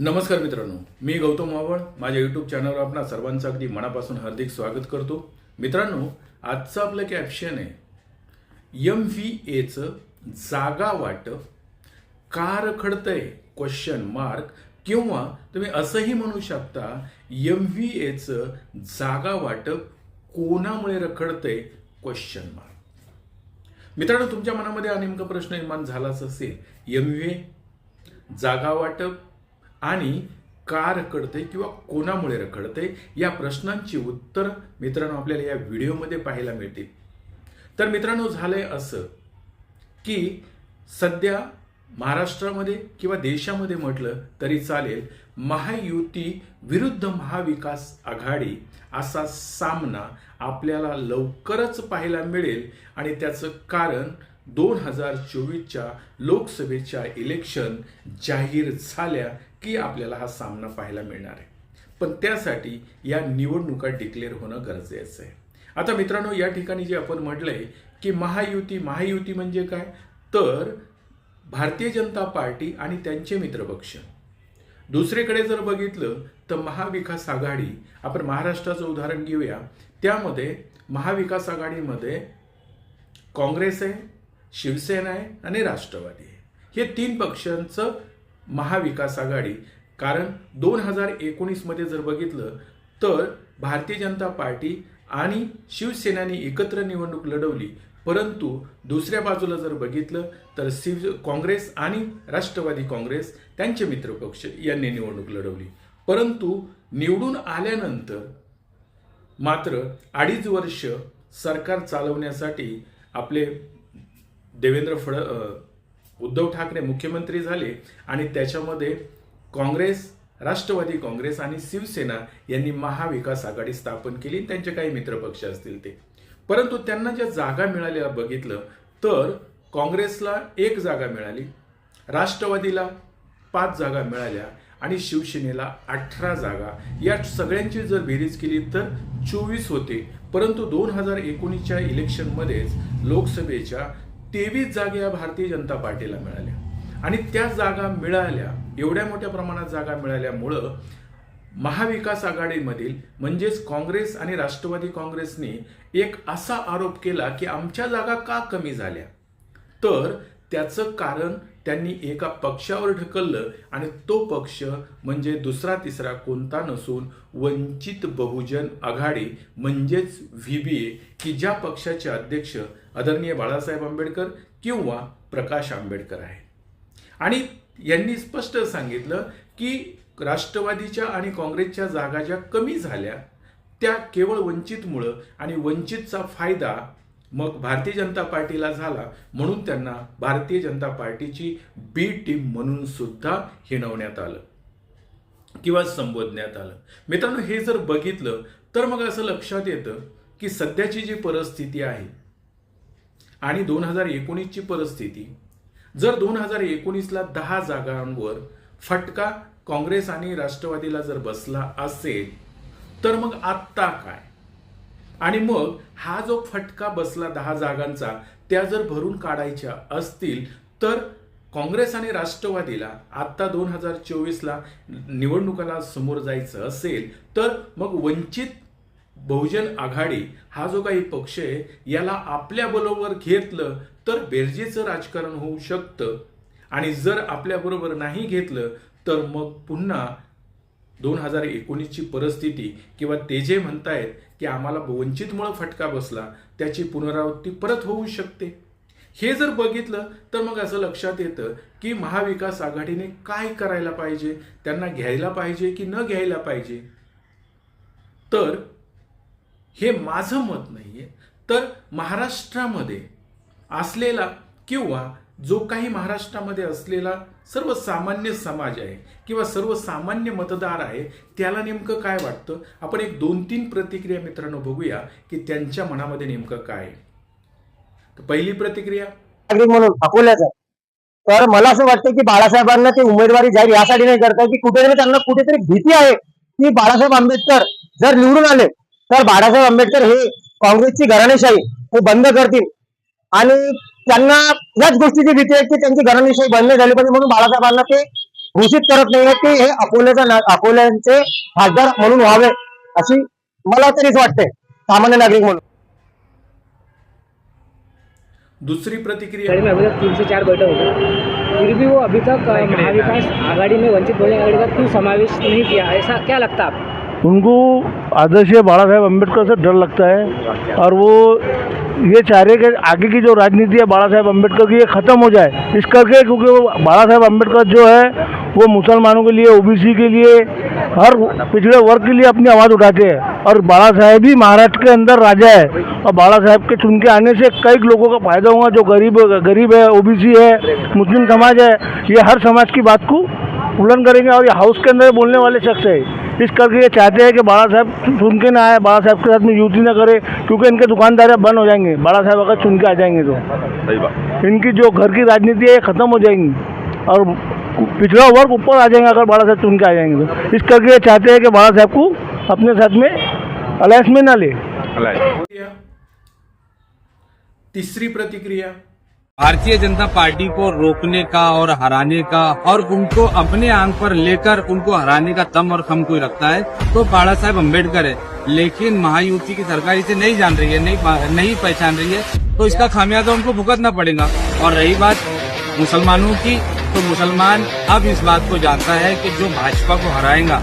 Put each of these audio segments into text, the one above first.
नमस्कार मित्रांनो, मी गौतम मावळ. माझ्या यूट्यूब चॅनलवर आपणा सर्वांचं अगदी मनापासून हार्दिक स्वागत करतो. मित्रांनो, आजचं आपलं कॅप्शन आहे MVAचं जागा वाटप का रखडतंय क्वेश्चन मार्क, किंवा तुम्ही असंही म्हणू शकता MVAचं जागा वाटप कोणामुळे रखडतंय क्वेश्चन मार्क. मित्रांनो, तुमच्या मनामध्ये हा नेमका प्रश्न निर्माण झालाच असेल. MVA जागा वाटप आणि का रखडते किंवा कोणामुळे रखडते, या प्रश्नांची उत्तर मित्रांनो आपल्याला या व्हिडिओमध्ये पाहायला मिळतील. तर मित्रांनो, झालंय असं की सध्या महाराष्ट्रामध्ये किंवा देशामध्ये म्हटलं तरी चालेल, महायुती विरुद्ध महाविकास आघाडी असा सामना आपल्याला लवकरच पाहायला मिळेल. आणि त्याचं कारण 2024च्या लोकसभेच्या इलेक्शन जाहीर झाल्या की आपल्याला हा सामना पाहायला मिळणार आहे. पण त्यासाठी या निवडणुका डिक्लेअर होणं गरजेचं आहे. आता मित्रांनो, या ठिकाणी जे आपण म्हटलंय की महायुती म्हणजे काय, तर भारतीय जनता पार्टी आणि त्यांचे मित्रपक्ष. दुसरीकडे जर बघितलं तर महाविकास आघाडी, आपण महाराष्ट्राचं उदाहरण घेऊया. त्यामध्ये महाविकास आघाडीमध्ये काँग्रेस आहे, शिवसेना आहे आणि राष्ट्रवादी आहे. हे तीन पक्षांचं महाविकास आघाडी. कारण 2019 मध्ये जर बघितलं तर भारतीय जनता पार्टी आणि शिवसेनाने एकत्र निवडणूक लढवली, परंतु दुसऱ्या बाजूला जर बघितलं तर काँग्रेस आणि राष्ट्रवादी काँग्रेस त्यांचे मित्रपक्ष यांनी निवडणूक लढवली. परंतु निवडून आल्यानंतर मात्र 2.5 वर्ष सरकार चालवण्यासाठी आपले उद्धव ठाकरे मुख्यमंत्री झाले आणि त्याच्यामध्ये काँग्रेस, राष्ट्रवादी काँग्रेस आणि शिवसेना यांनी महाविकास आघाडी स्थापन केली. त्यांचे काही मित्रपक्ष असतील ते. परंतु त्यांना ज्या जागा मिळाल्या बघितलं तर काँग्रेसला 1 जागा मिळाली, राष्ट्रवादीला 5 जागा मिळाल्या आणि शिवसेनेला 18 जागा. या सगळ्यांची जर बेरीज केली तर 24 होते. परंतु 2019च्या इलेक्शनमध्येच लोकसभेच्या 23 जागा या भारतीय जनता पार्टीला मिळाल्या. आणि त्या जागा मिळाल्या, एवढ्या मोठ्या प्रमाणात जागा मिळाल्यामुळं महाविकास आघाडीमधील म्हणजेच काँग्रेस आणि राष्ट्रवादी काँग्रेसने एक असा आरोप केला की आमच्या जागा का कमी झाल्या. तर त्याचं कारण त्यांनी एका पक्षावर ढकललं आणि तो पक्ष म्हणजे दुसरा तिसरा कोणता नसून वंचित बहुजन आघाडी म्हणजेच VBA, की ज्या पक्षाचे अध्यक्ष आदरणीय बाळासाहेब आंबेडकर किंवा प्रकाश आंबेडकर आहे. आणि यांनी स्पष्ट सांगितलं की राष्ट्रवादीच्या आणि काँग्रेसच्या जागा ज्या कमी झाल्या त्या केवळ वंचितमुळं, आणि वंचितचा फायदा मग भारतीय जनता पार्टीला झाला, म्हणून त्यांना भारतीय जनता पार्टीची B टीम म्हणून सुद्धा हिणवण्यात आलं किंवा संबोधण्यात आलं. मित्रांनो, हे जर बघितलं तर मग असं लक्षात येतं की सध्याची जी परिस्थिती आहे आणि 2019ची परिस्थिती, जर 2019ला 10 जागांवर फटका काँग्रेस आणि राष्ट्रवादीला जर बसला असेल तर मग आत्ता काय. आणि मग हा जो फटका बसला 10 जागांचा, त्या जर भरून काढायच्या असतील तर काँग्रेस आणि राष्ट्रवादीला आता 2024ला निवडणुकाला समोर जायचं असेल तर मग वंचित बहुजन आघाडी हा जो काही पक्ष आहे याला आपल्या बरोबर घेतलं तर बेरजेचं राजकारण होऊ शकतं. आणि जर आपल्या बरोबर नाही घेतलं तर मग पुन्हा 2019ची परिस्थिती किंवा ते जे म्हणतायत की आम्हाला वंचितमुळे फटका बसला त्याची पुनरावृत्ती परत होऊ शकते. हे जर बघितलं तर मग असं लक्षात येतं की महाविकास आघाडीने काय करायला पाहिजे, त्यांना घ्यायला पाहिजे की न घ्यायला पाहिजे. तर हे माझं मत नाहीये, तर महाराष्ट्रामध्ये असलेला किंवा जो काही महाराष्ट्रामध्ये असलेला सर्वसामान्य समाज आहे किंवा सर्वसामान्य मतदार आहे त्याला नेमकं काय वाटतं, आपण एक 2-3 प्रतिक्रिया मित्रांनो बघूया की त्यांच्या मनामध्ये नेमकं काय आहे. तर पहिली प्रतिक्रिया म्हणून अकोल्याचा. तर मला असं वाटतं की बाळासाहेबांना ते उमेदवारी जाहीर यासाठी नाही करतात की कुठेतरी त्यांना कुठेतरी भीती आहे की बाळासाहेब आंबेडकर जर निवडून आले तर बाळासाहेब आंबेडकर हे काँग्रेसची घराणेशाही हे बंद करतील. आणि त्यांना याच गोष्टीची भीती आहे की त्यांची घराणेशाही बंद झाली पाहिजे, म्हणून बाळासाहेबांना ते घोषित करत नाहीये की हे अकोल्याचे खासदार म्हणून व्हावे, अशी मला तरीच वाटते सामान्य नागरिक म्हणून. दूसरी प्रतिक्रिया, शहर में अभी तक 3 से 4 बैठक हो गई, फिर भी वो अभी तक महाविकास आघाड़ी में वंचित बहुजन आघाड़ी का क्यों समावेश नहीं किया, ऐसा क्या लगता है आपको? उनको आदर्श बाला साहेब अम्बेडकर से डर लगता है और वो ये चाह रहे कि आगे की जो राजनीति है बाला साहेब अम्बेडकर की ये ख़त्म हो जाए इस करके, क्योंकि वो बाला साहेब अम्बेडकर जो है वो मुसलमानों के लिए, ओबीसी के लिए, हर पिछड़े वर्ग के लिए अपनी आवाज़ उठाते हैं और बाला साहेब ही महाराष्ट्र के अंदर राजा है और बाला साहेब के चुन के आने से कई लोगों का फायदा होगा, जो गरीब है, ओबीसी है, मुस्लिम समाज है, ये हर समाज की बात को उल्लंघन करेंगे और ये हाउस के अंदर बोलने वाले शख्स है। इस करके ये चाहते हैं कि बाला साहब चुन के ना आए, बाला साहब के साथ में युति ना करे, क्योंकि इनके दुकानदारियाँ बंद हो जाएंगे बाला साहब अगर चुन के आ जाएंगे तो इनकी जो घर की राजनीति है ये ख़त्म हो जाएंगी और पिछड़ा वर्ग ऊपर आ जाएंगे अगर बाला साहब चुन के आ जाएंगे तो। इस करके ये चाहते हैं कि बाला साहब को अपने साथ में अलायंस में ना ले। तीसरी प्रतिक्रिया, भारतीय जनता पार्टी को रोकने का और हराने का और उनको अपने आंख पर लेकर उनको हराने का दम और खम कोई रखता है तो बाला साहेब अम्बेडकर है, लेकिन महायुति की सरकार इसे नहीं जान रही है, नहीं पहचान रही है, तो इसका खामियाजा उनको भुगतना पड़ेगा। और रही बात मुसलमानों की, तो मुसलमान अब इस बात को जानता है कि जो भाजपा को हराएगा,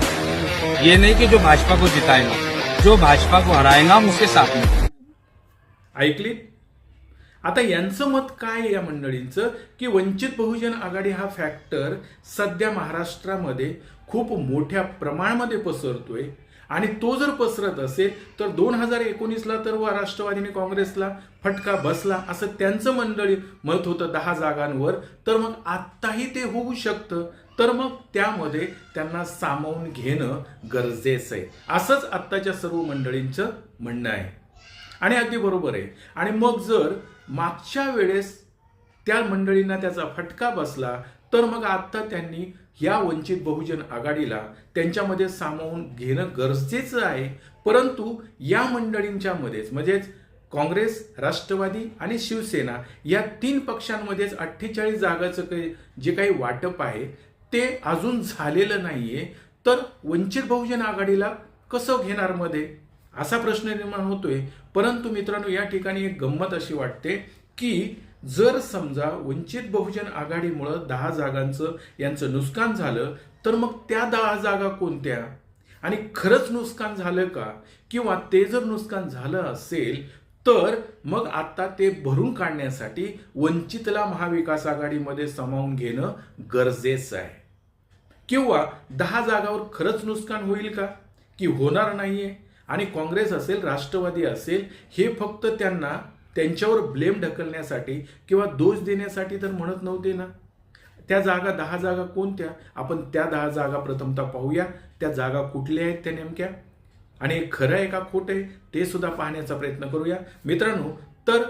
ये नहीं कि जो भाजपा को जिताएगा, जो भाजपा को हराएगा हम उसके साथ में। ऐकली? आता यांचं मत काय आहे या मंडळींचं की वंचित बहुजन आघाडी हा फॅक्टर सध्या महाराष्ट्रामध्ये खूप मोठ्या प्रमाणामध्ये पसरतोय आणि तो जर पसरत असेल तर 2019ला तर राष्ट्रवादीने काँग्रेसला फटका बसला असं त्यांचं मंडळी मत होतं 10 जागांवर, तर मग आत्ताही ते होऊ शकतं, तर मग त्यामध्ये त्यांना सामावून घेणं गरजेचं आहे, असंच आत्ताच्या सर्व मंडळींचं म्हणणं आहे आणि अगदी बरोबर आहे। आणि मग जर मागच्या वेळेस त्या मंडळींना त्याचा फटका बसला तर मग आता त्यांनी या वंचित बहुजन आघाडीला त्यांच्यामध्ये सामावून घेणं गरजेचं आहे। परंतु या मंडळींच्या मध्येच म्हणजेच काँग्रेस, राष्ट्रवादी आणि शिवसेना या 3 पक्षांमध्येच 48 जागाचं जे काही वाटप आहे ते अजून झालेलं नाहीये, तर वंचित बहुजन आघाडीला कसं घेणार मध्ये असा प्रश्न निर्माण होतोय। परंतु मित्रांनो या ठिकाणी एक गंमत अशी वाटते की जर समजा वंचित बहुजन आघाडीमुळे 10 जागांचं यांचं नुकसान झालं तर मग त्या 10 जागा कोणत्या आणि खरंच नुकसान झालं का, किंवा ते जर नुकसान झालं असेल तर मग आता ते भरून काढण्यासाठी वंचितला महाविकास आघाडीमध्ये सामावून घेणं गरजेचं आहे, किंवा 10 जागावर खरंच नुकसान होईल का की होणार नाहीये आणि काँग्रेस असेल, राष्ट्रवादी असेल, हे फक्त त्यांना त्यांच्यावर ब्लेम ढकलण्यासाठी किंवा दोष देण्यासाठी तर म्हणत नव्हते ना। त्या जागा 10 जागा कोणत्या, आपण त्या 10 जागा प्रथमतः पाहूया, त्या जागा कुठल्या आहेत त्या नेमक्या आणि खरं आहे का खोटं आहे ते सुद्धा पाहण्याचा प्रयत्न करूया मित्रांनो। तर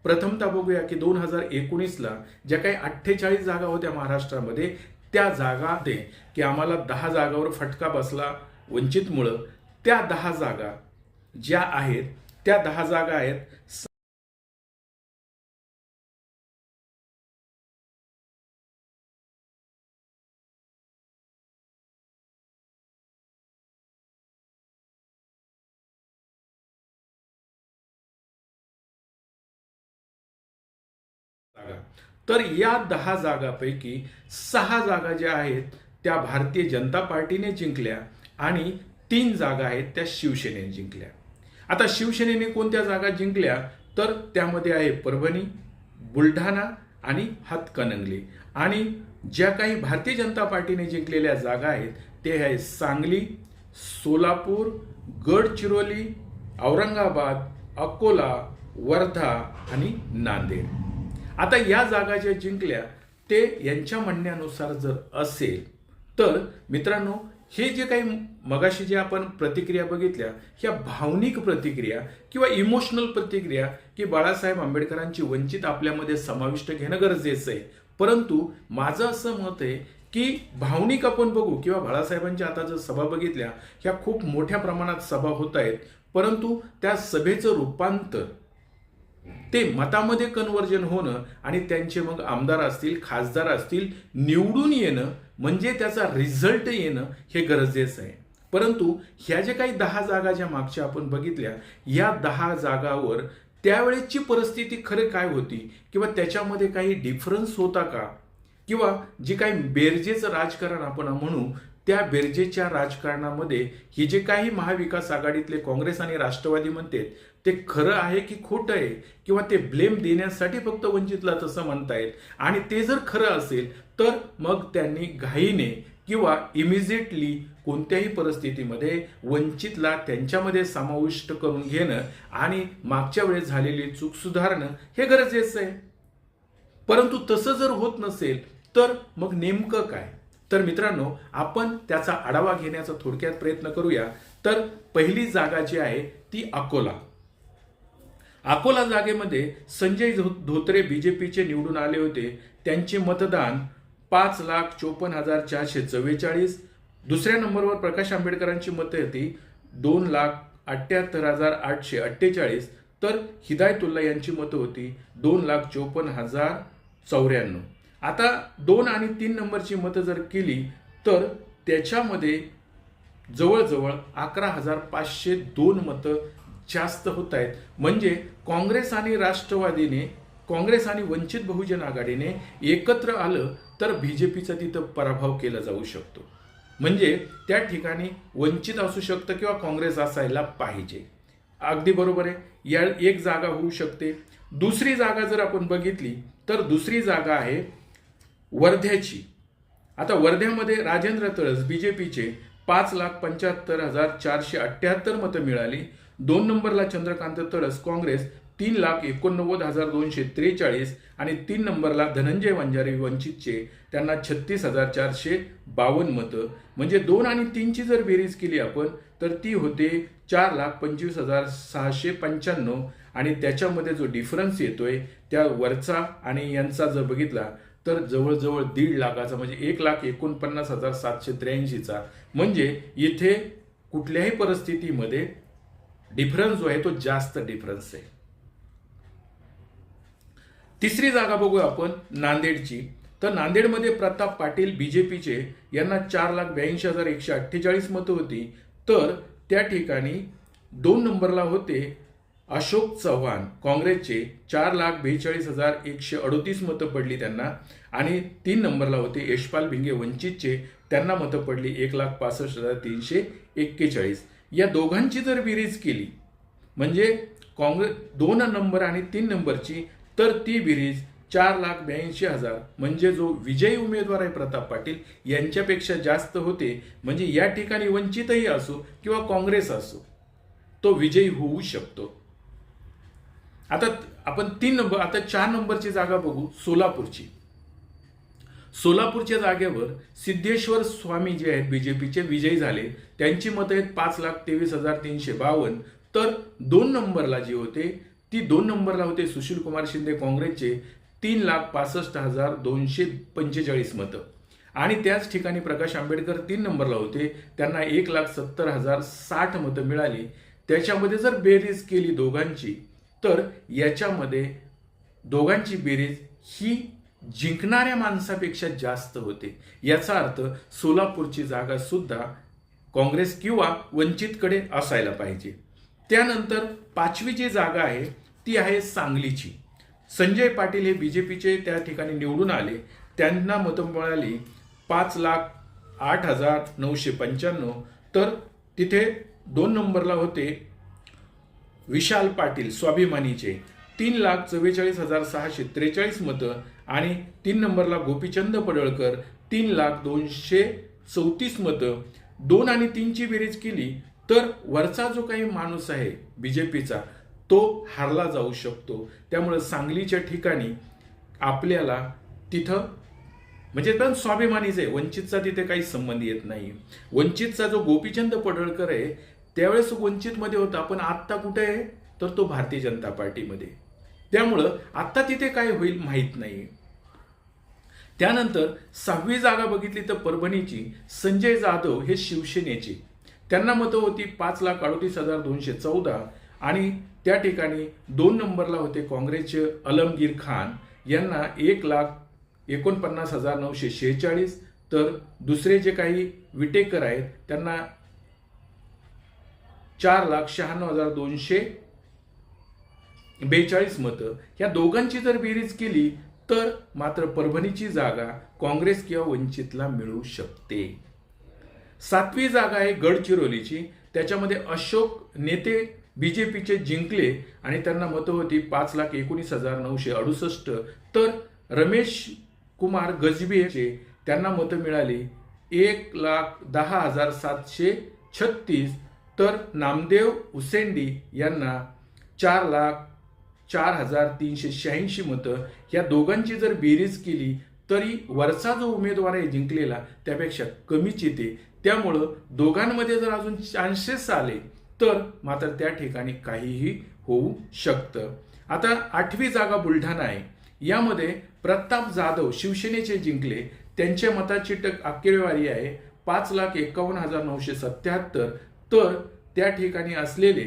प्रथमतः बघूया की 2019ला ज्या काही 48 जागा होत्या महाराष्ट्रामध्ये, त्या जागा ते की आम्हाला 10 जागावर फटका बसला वंचितमुळे, त्या 10 जागा ज्या आहेत त्या 10 जागा आहेत तर या 10 जागापैकी 6 जागा ज्या आहेत त्या भारतीय जनता पार्टीने जिंकल्या आणि 3 जागा आहेत त्या शिवसेनेने जिंकल्या। आता शिवसेनेने कोणत्या जागा जिंकल्या तर त्यामध्ये आहे परभणी, बुलढाणा आणि हातकणंगले, आणि ज्या काही भारतीय जनता पार्टीने जिंकलेल्या जागा आहेत ते आहे सांगली, सोलापूर, गडचिरोली, औरंगाबाद, अकोला, वर्धा आणि नांदेड। आता या जागा ज्या जिंकल्या ते यांच्या म्हणण्यानुसार जर असेल तर मित्रांनो हे जे काही मगाशी जे आपण प्रतिक्रिया बघितल्या ह्या भावनिक प्रतिक्रिया किंवा इमोशनल प्रतिक्रिया की बाळासाहेब आंबेडकरांची वंचित आपल्यामध्ये समाविष्ट घेणं गरजेचं आहे। परंतु माझं असं मत आहे की भावनिक आपण बघू किंवा बाळासाहेबांच्या आता जर सभा बघितल्या ह्या खूप मोठ्या प्रमाणात सभा होत आहेत, परंतु त्या सभेचं रूपांतर ते मतामध्ये कन्वर्जन होणं आणि त्यांचे मग आमदार असतील, खासदार असतील निवडून येणं म्हणजे त्याचा रिझल्ट येणं हे गरजेचं आहे. परंतु ह्या जे काही 10 जागा ज्या मागच्या आपण बघितल्या, या 10 जागावर त्यावेळेची परिस्थिती खरं काय होती किंवा त्याच्यामध्ये काही डिफरन्स होता का, किंवा जे काही बेरजेचं राजकारण आपण म्हणू, त्या बेरजेच्या राजकारणामध्ये ही जे काही महाविकास आघाडीतले काँग्रेस आणि राष्ट्रवादी म्हणतात ते खरं आहे की खोटं आहे, किंवा ते ब्लेम देण्यासाठी फक्त वंचितला तसं म्हणतायत. आणि ते जर खरं असेल तर मग त्यांनी घाईने किंवा इमिजिएटली कोणत्याही परिस्थितीमध्ये वंचितला त्यांच्यामध्ये समाविष्ट करून घेणं आणि मागच्या वेळेस झालेली चूक सुधारणं हे गरजेचं आहे. परंतु तसं जर होत नसेल तर मग नेमकं काय? तर मित्रांनो, आपण त्याचा आढावा घेण्याचा थोडक्यात प्रयत्न करूया. तर पहिली जागा जी आहे ती अकोला. अकोला जागेमध्ये संजय धोत्रे बीजेपीचे निवडून आले होते. त्यांचे मतदान 5,54,444. दुसऱ्या नंबरवर प्रकाश आंबेडकरांची मतं होती 2,78,848. तर हिदायतुल्ला यांची मतं होती 2,54,094. आता 2 आणि 3 नंबरची मतं जर केली तर त्याच्यामध्ये जवळजवळ 11,502 मतं जास्त होत आहेत. म्हणजे काँग्रेस आणि राष्ट्रवादीने, काँग्रेस आणि वंचित बहुजन आघाडीने एकत्र आलं तर बीजेपीचा तिथं पराभव केला जाऊ शकतो. म्हणजे त्या ठिकाणी वंचित असू शकतं किंवा काँग्रेस असायला पाहिजे. अगदी बरोबर आहे. या एक जागा होऊ शकते. दुसरी जागा जर आपण बघितली तर दुसरी जागा आहे वर्ध्याची. आता वर्ध्यामध्ये राजेंद्र तळस बीजेपीचे 5,75,478 मतं मिळाली. 2 नंबरला चंद्रकांत तळस काँग्रेस 3,89,243 आणि 3 नंबरला धनंजय वंजारी वंचितचे, त्यांना 36,452 मतं. म्हणजे 2 आणि 3 ची जर बेरीज केली आपण तर ती होते 4,25,695. आणि त्याच्यामध्ये जो डिफरन्स येतोय त्या वरचा आणि यांचा जर बघितला तर जवळजवळ 1.5 लाखाचा, म्हणजे 1,49,783चा. म्हणजे इथे कुठल्याही परिस्थितीमध्ये डिफरन्स जो आहे तो जास्त डिफरन्स आहे. तिसरी जागा बघू आपण नांदेडची. तर नांदेडमध्ये प्रताप पाटील बीजेपीचे, यांना 4,82,148 मतं होती. तर त्या ठिकाणी 2 नंबरला होते अशोक चव्हाण काँग्रेसचे, 4,42,138 मतं पडली त्यांना. आणि 3 नंबरला होते यशपाल भिंगे वंचितचे, त्यांना मतं पडली 1,65,341. या दोघांची जर बेरीज केली म्हणजे काँग्रेस 2 नंबर आणि 3 नंबरची, तर ती बेरीज 4,82,000. म्हणजे जो विजयी उमेदवार आहे प्रताप पाटील यांच्यापेक्षा जास्त होते. म्हणजे या ठिकाणी वंचितही असो किंवा काँग्रेस असो तो विजयी होऊ शकतो. आता आपण 3 नंबर, आता 4 नंबरची जागा बघू सोलापूरची. सोलापूरच्या जागेवर सिद्धेश्वर स्वामी जे आहेत बीजेपीचे विजयी झाले. त्यांची मतं आहेत 5,23,352. तर 2 नंबरला जे होते ती 2 नंबरला होते सुशील कुमार शिंदे काँग्रेसचे, 3,65,245 मतं. आणि त्याच ठिकाणी प्रकाश आंबेडकर 3 नंबरला होते, त्यांना 1,70,060 मतं मिळाली. त्याच्यामध्ये जर बेरीज केली दोघांची तर याच्यामध्ये दोघांची बेरीज ही जिंकणाऱ्या माणसापेक्षा जास्त होते. याचा अर्थ सोलापूरची जागा सुद्धा काँग्रेस किंवा वंचितकडे असायला पाहिजे. त्यानंतर 5वी जी जागा आहे ती आहे सांगलीची. संजय पाटील हे बीजेपीचे त्या ठिकाणी निवडून आले. त्यांना मतं मिळाली 5,08,995. तर तिथे 2 नंबरला होते विशाल पाटील स्वाभिमानीचे, 3,44,643 मतं. आणि 3 नंबरला गोपीचंद पडळकर, 3,02,34 मतं. 2 आणि 3 ची बेरीज केली तर वरचा जो काही माणूस आहे बीजेपीचा तो हारला जाऊ शकतो. त्यामुळे सांगलीच्या ठिकाणी आपल्याला तिथं म्हणजे पण स्वाभिमानीच आहे, वंचितचा तिथे काही संबंध येत नाही. वंचितचा जो गोपीचंद पडळकर आहे त्यावेळेस वंचितमध्ये होता, पण आत्ता कुठे आहे तर तो भारतीय जनता पार्टीमध्ये. त्यामुळं आत्ता तिथे काय होईल माहीत नाही. त्यानंतर 6वी जागा बघितली तर परभणीची. संजय जाधव हे शिवसेनेचे, त्यांना मतं होती 5,38,214. आणि त्या ठिकाणी 2 नंबरला होते काँग्रेसचे अलमगीर खान, यांना 1,49,946. तर दुसरे जे काही विटेकर आहेत त्यांना 4,96,242 मतं. या दोघांची जर बेरीज केली तर मात्र परभणीची जागा काँग्रेस किंवा वंचितला मिळू शकते. 7वी जागा आहे गडचिरोलीची. त्याच्यामध्ये अशोक नेते बीजेपीचे जिंकले आणि त्यांना मतं होती 5,19,968. तर रमेश कुमार गजबीचे त्यांना मतं मिळाली 1,10,736. तर नामदेव उसेंडी यांना 4,04,386 मतं. या दोघांची जर बेरीज केली तरी वरचा जो उमेदवार आहे जिंकलेला त्यापेक्षा कमीच येते. त्यामुळं दोघांमध्ये जर अजून चान्सेस आले तर मात्र त्या ठिकाणी काहीही होऊ शकतं. आता 8वी जागा बुलढाणा आहे. यामध्ये प्रताप जाधव शिवसेनेचे जिंकले. त्यांच्या मताची आकडेवारी आहे 5,51,977. तर त्या ठिकाणी असलेले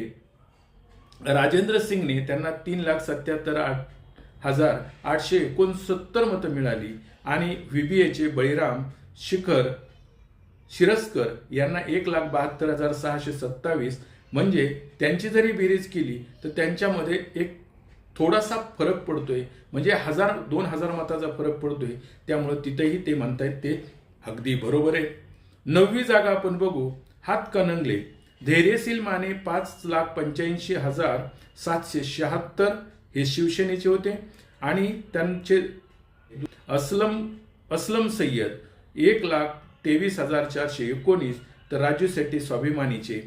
राजेंद्र सिंगने त्यांना 3,77,869 मतं मिळाली आणि व्हीबीएचे बळीराम शिरस्कर यांना 1,72,627. म्हणजे त्यांची जरी बेरीज केली तर त्यांच्यामध्ये एक थोडासा फरक पडतोय, म्हणजे 1,000-2,000 मताचा फरक पडतोय. त्यामुळे तिथेही ते म्हणतायत ते अगदी बरोबर आहे. 9वी जागा आपण बघू. हातकणंगले धैर्यशील माने 5,85,776 हे शिवसेनेचे होते आणि त्यांचे असलम सय्यद 1,23,419. तर राजू शेट्टी स्वाभिमानीचे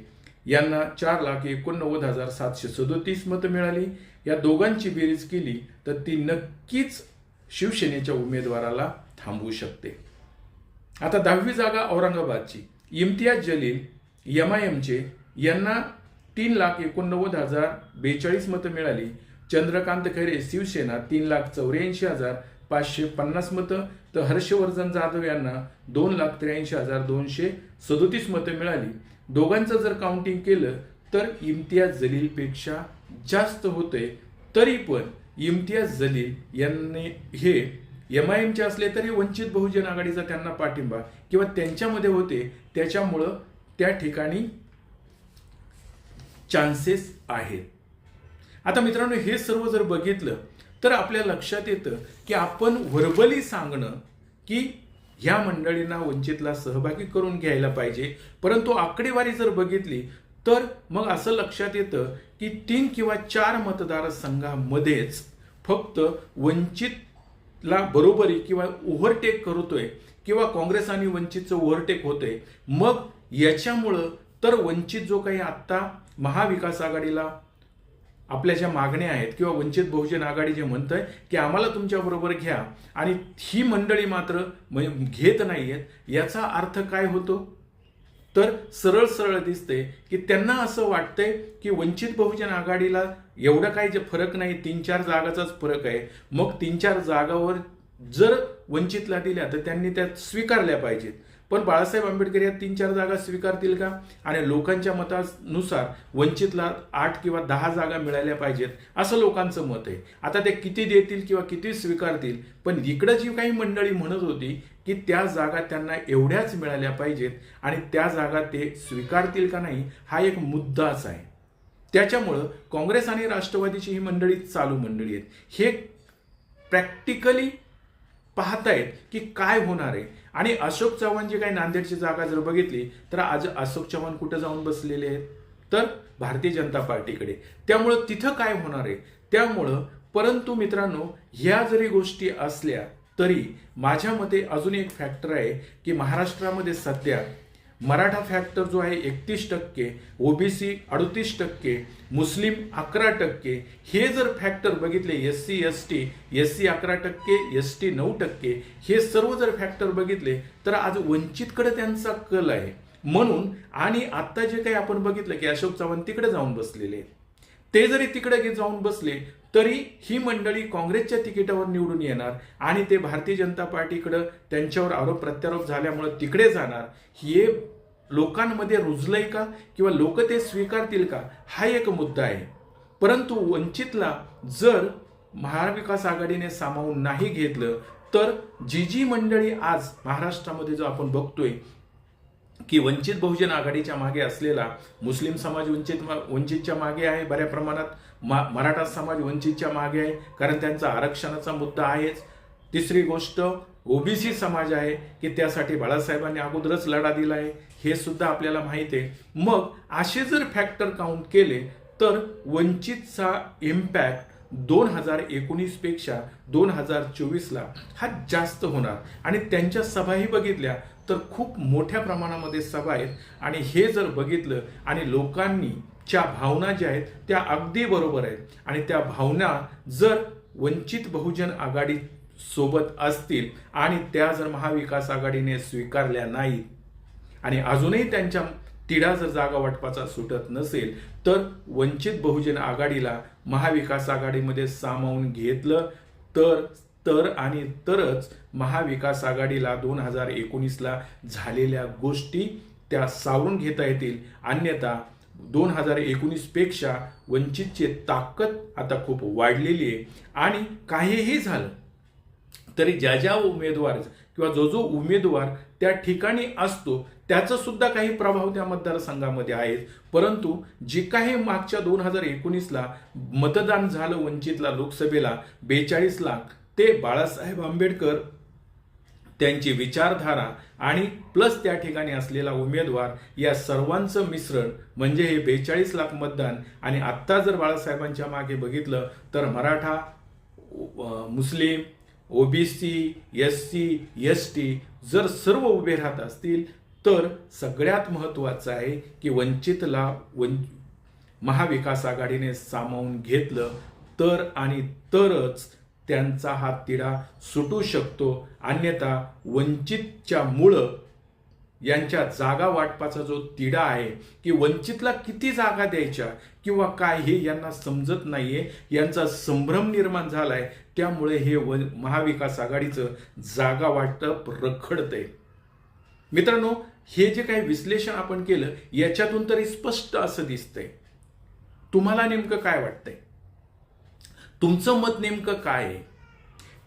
यांना 4,89,737 मतं मिळाली. या दोघांची बेरीज केली तर ती नक्कीच शिवसेनेच्या उमेदवाराला थांबवू शकते. आता 10वी जागा औरंगाबादची. इम्तियाज जलील MIMचे यांना 3,89,042 मतं मिळाली. चंद्रकांत खैरे शिवसेना 3,84,550 मतं. तर हर्षवर्धन जाधव यांना 2,83,237 मतं मिळाली. दोघांचं जर काउंटिंग केलं तर इम्तियाज जलीलपेक्षा जास्त होते. तरी पण इम्तियाज जलील यांनी हे MIMचे असले तरी वंचित बहुजन आघाडीचा त्यांना पाठिंबा किंवा त्यांच्यामध्ये होते, त्याच्यामुळं त्या ठिकाणी चान्सेस आहेत. आता मित्रांनो, हे सर्व जर बघितलं तर आपल्या लक्षात येतं की आपण व्हर्बली सांगणं की ह्या मंडळींना वंचितला सहभागी करून घ्यायला पाहिजे, परंतु आकडेवारी जर बघितली तर मग असं लक्षात येतं की 3 किंवा 4 मतदारसंघामध्येच फक्त वंचितला बरोबरी किंवा ओव्हरटेक करतोय किंवा काँग्रेस आणि वंचितचं ओव्हरटेक होतंय. मग याच्यामुळं तर वंचित जो काही आत्ता महाविकास आघाडीला आपल्या ज्या मागण्या आहेत किंवा वंचित बहुजन आघाडी जे म्हणतंय की आम्हाला तुमच्या बरोबर घ्या आणि ही मंडळी मात्र घेत नाहीयेत, याचा अर्थ काय होतो? तर सरळ सरळ दिसते की त्यांना असं वाटतंय की वंचित बहुजन आघाडीला एवढं काही जे फरक नाही, 3-4 जागाचाच फरक आहे. मग 3-4 जागावर जर वंचितला दिल्या तर त्यांनी त्या स्वीकारल्या पाहिजेत. पण बाळासाहेब आंबेडकर या 3-4 जागा स्वीकारतील का? आणि लोकांच्या मतानुसार वंचितला 8 किंवा 10 जागा मिळाल्या पाहिजेत असं लोकांचं मत आहे. आता ते किती देतील किंवा किती स्वीकारतील, पण इकडं जी काही मंडळी म्हणत होती की त्या जागा त्यांना एवढ्याच मिळाल्या पाहिजेत आणि त्या जागा ते स्वीकारतील का नाही हा एक मुद्दाच आहे. त्याच्यामुळं काँग्रेस आणि राष्ट्रवादीची ही मंडळी चालू मंडळी आहेत. हे प्रॅक्टिकली पाहतायत की काय होणार आहे. आणि अशोक चव्हाण जी काही नांदेडची जागा जर बघितली तर आज अशोक चव्हाण कुठे जाऊन बसलेले आहेत? तर भारतीय जनता पार्टीकडे. त्यामुळं तिथं काय होणार आहे? त्यामुळं परंतु मित्रांनो, ह्या जरी गोष्टी असल्या तरी माझ्या मते अजून एक फॅक्टर आहे की महाराष्ट्रामध्ये सध्या मराठा फॅक्टर जो आहे 31%, ओबीसी 38%, मुस्लिम 11%. हे जर फॅक्टर बघितले, SC ST, SC 11%, ST 9%, हे सर्व जर फॅक्टर बघितले तर आज वंचितकडे त्यांचा कल आहे. म्हणून आणि आता जे काही आपण बघितलं की अशोक चव्हाण तिकडे जाऊन बसलेले, ते जरी तिकडे जाऊन बसले तरी ही मंडळी काँग्रेसच्या तिकिटावर निवडून येणार आणि ते भारतीय जनता पार्टीकडे त्यांच्यावर आरोप प्रत्यारोप झाल्यामुळे तिकडे जाणार. हे लोकांमध्ये रुजलंय का किंवा लोक ते स्वीकारतील का हा एक मुद्दा आहे. परंतु वंचितला जर महाविकास आघाडीने सामावून नाही घेतलं तर जी मंडळी आज महाराष्ट्रामध्ये जो आपण बघतोय की वंचित बहुजन आघाडीच्या मागे असलेला मुस्लिम समाज वंचितच्या मागे आहे, बऱ्या प्रमाणात मराठा समाज वंचितच्या मागे आहे, कारण त्यांचा आरक्षणाचा मुद्दा आहेच. तिसरी गोष्ट ओबीसी समाज आहे की त्यासाठी बाळासाहेबांनी अगोदरच लढा दिला आहे, हे सुद्धा आपल्याला माहित आहे. मग असे जर फॅक्टर काउंट केले तर वंचितचा इम्पॅक्ट 2019 पेक्षा 2024ला हा जास्त होणार. आणि त्यांच्या सभाही बघितल्या तर खूप मोठ्या प्रमाणामध्ये सभा आहेत. आणि हे जर बघितलं आणि लोकांनी च्या भावना ज्या आहेत त्या अगदी बरोबर आहेत, आणि त्या भावना जर वंचित बहुजन आघाडी सोबत असतील आणि त्या जर महाविकास आघाडीने स्वीकारल्या नाहीत आणि अजूनही त्यांच्या तिढा जर जागा वाटपाचा सुटत नसेल तर वंचित बहुजन आघाडीला महाविकास आघाडीमध्ये सामावून घेतलं तरच महाविकास आघाडीला 2019ला झालेल्या गोष्टी त्या सावरून घेता येतील. अन्यथा 2019 पेक्षा वंचितची ताकद आता खूप वाढलेली आहे. आणि काहीही झालं तरी ज्या उमेदवार किंवा जो उमेदवार त्या ठिकाणी असतो त्याचा सुद्धा काही प्रभाव त्या मतदारसंघामध्ये आहेत. परंतु जे काही मागच्या 2019ला मतदान झालं वंचितला लोकसभेला 42 लाख, ते बाळासाहेब आंबेडकर त्यांची विचारधारा आणि प्लस त्या ठिकाणी असलेला उमेदवार या सर्वांचं मिश्रण म्हणजे हे 42 लाख मतदान. आणि आत्ता जर बाळासाहेबांच्या मागे बघितलं तर मराठा, मुस्लिम, ओबीसी, एससी, एसटी जर सर्व उभे राहत असतील तर सगळ्यात महत्त्वाचं आहे की वंचितला महाविकास आघाडीने सामावून घेतलं तर आणि तरच त्यांचा हा तिढा सुटू शकतो. अन्यथा वंचितच्या मुळं यांच्या जागा वाटपाचा जो तिढा आहे की वंचितला किती जागा द्यायच्या किंवा काय हे यांना समजत नाहीये, यांचा संभ्रम निर्माण झालाय. त्यामुळे हे महाविकास आघाडीचं जागा वाटप रखडतंय. मित्रांनो, हे जे काही विश्लेषण आपण केलं याच्यातून तरी स्पष्ट असं दिसतंय. तुम्हाला नेमकं काय वाटतंय? तुमचं मत नेमकं काय आहे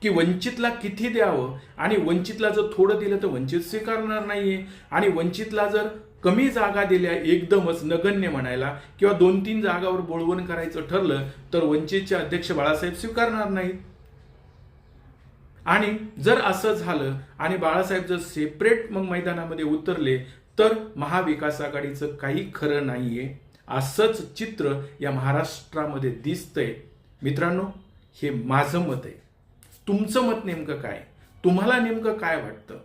की वंचितला किती द्यावं? आणि वंचितला जर थोडं दिलं तर वंचित स्वीकारणार नाहीये, आणि वंचितला जर कमी जागा दिल्या एकदमच नगण्य म्हणायला किंवा 2-3 जागावर बोळवण करायचं ठरलं तर वंचितचे अध्यक्ष बाळासाहेब स्वीकारणार नाहीत. आणि जर असं झालं आणि बाळासाहेब जर सेपरेट मग मैदानामध्ये उतरले तर महाविकास आघाडीचं काही खरं नाहीये. असंच चित्र या महाराष्ट्रामध्ये दिसतंय. मित्रांनो, हे माझं मत आहे. तुमचं मत नेमकं काय? तुम्हाला नेमकं काय वाटतं?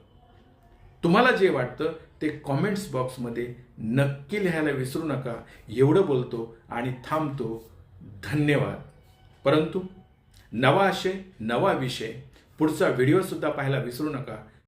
तुम्हाला जे वाटतं ते कॉमेंट्स बॉक्समध्ये नक्की लिहायला विसरू नका. एवढं बोलतो आणि थांबतो. धन्यवाद. परंतु नवा आशय, नवा विषय, पुढचा व्हिडिओ सुद्धा पाहायला विसरू नका.